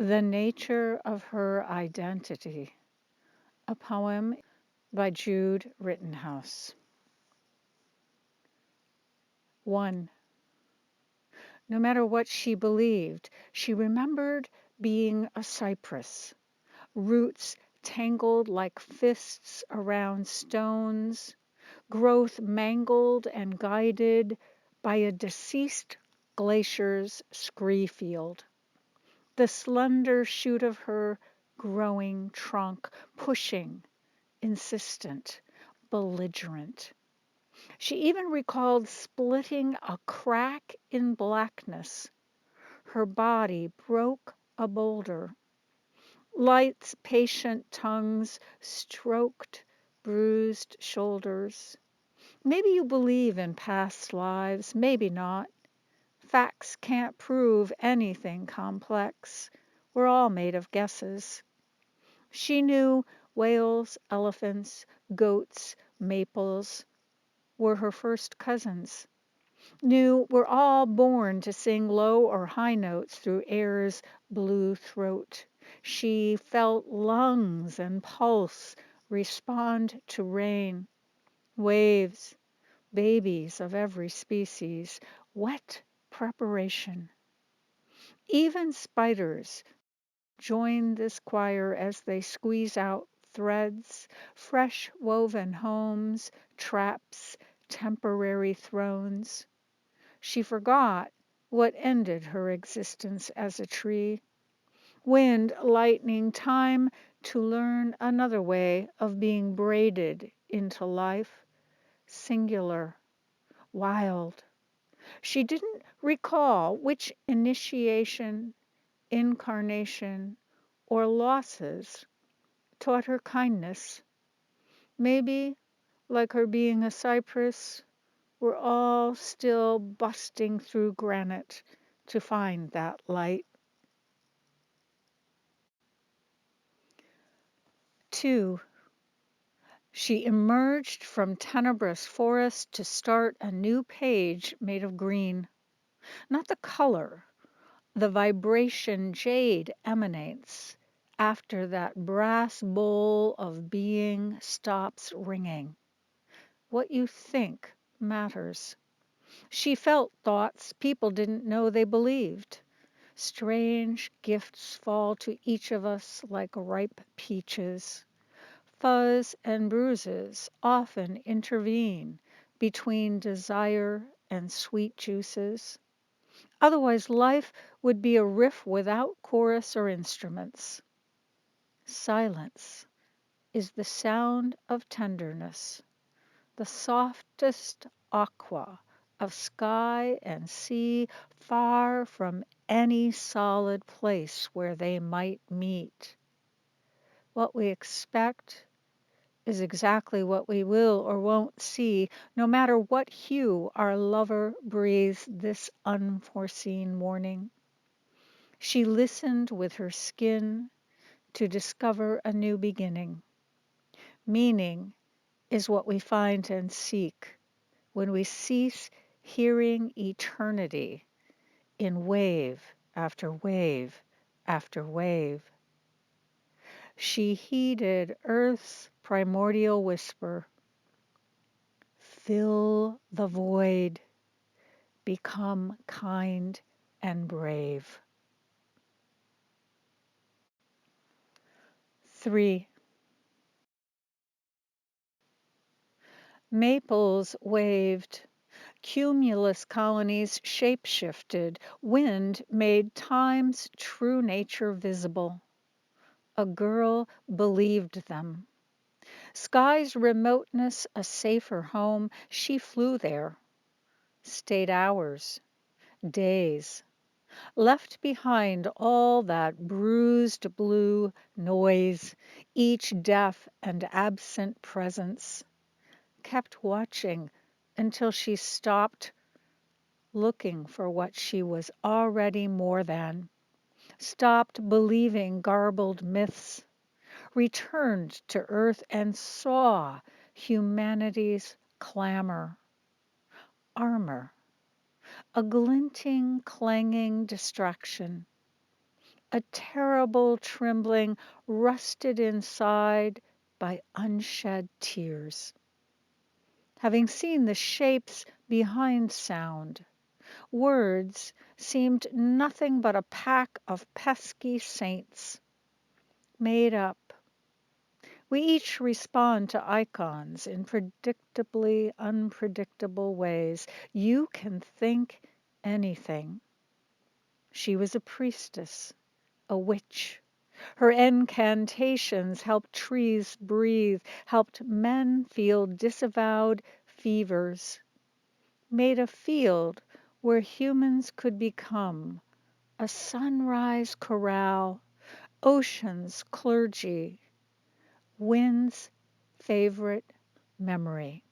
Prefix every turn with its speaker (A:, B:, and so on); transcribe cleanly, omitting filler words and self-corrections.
A: The Nature of Her Identity, a poem by Jude Rittenhouse. 1. No matter what she believed, she remembered being a cypress, roots tangled like fists around stones, growth mangled and guided by a deceased glacier's scree field. The slender shoot of her growing trunk, pushing, insistent, belligerent. She even recalled splitting a crack in blackness. Her body broke a boulder. Light's patient tongues stroked bruised shoulders. Maybe you believe in past lives, maybe not. Facts can't prove anything complex. We're all made of guesses. She knew whales, elephants, goats, maples were her first cousins. Knew we're all born to sing low or high notes through air's blue throat. She felt lungs and pulse respond to rain, waves, babies of every species, wet preparation. Even spiders join this choir as they squeeze out threads, fresh woven homes, traps, temporary thrones. She forgot what ended her existence as a tree. Wind, lightning, time to learn another way of being braided into life, singular, wild. She didn't recall which initiation, incarnation, or losses taught her kindness. Maybe, like her being a cypress, we're all still busting through granite to find that light. 2. She emerged from tenebrous forest to start a new page made of green. Not the color, the vibration jade emanates after that brass bowl of being stops ringing. What you think matters. She felt thoughts people didn't know they believed. Strange gifts fall to each of us like ripe peaches. Fuzz and bruises often intervene between desire and sweet juices. Otherwise, life would be a riff without chorus or instruments. Silence is the sound of tenderness, the softest aqua of sky and sea, far from any solid place where they might meet. What we expect is exactly what we will or won't see, no matter what hue our lover breathes this unforeseen morning. She listened with her skin to discover a new beginning. Meaning is what we find and seek when we cease hearing eternity in wave after wave after wave. She heeded Earth's primordial whisper, fill the void, become kind and brave. 3. Maples waved. Cumulus colonies shape-shifted. Wind made time's true nature visible. A girl believed them. Sky's remoteness a safer home, she flew there. Stayed hours, days. Left behind all that bruised blue noise, each deaf and absent presence. Kept watching until she stopped looking for what she was already more than, stopped believing garbled myths, returned to earth and saw humanity's clamor, armor, a glinting, clanging distraction. a terrible trembling rusted inside by unshed tears. Having seen the shapes behind sound, words seemed nothing but a pack of pesky saints, made up. We each respond to icons in predictably unpredictable ways. You can think anything. She was a priestess, a witch. Her incantations helped trees breathe, helped men feel disavowed fevers, made a field where humans could become a sunrise chorale, ocean's clergy, wind's favorite memory.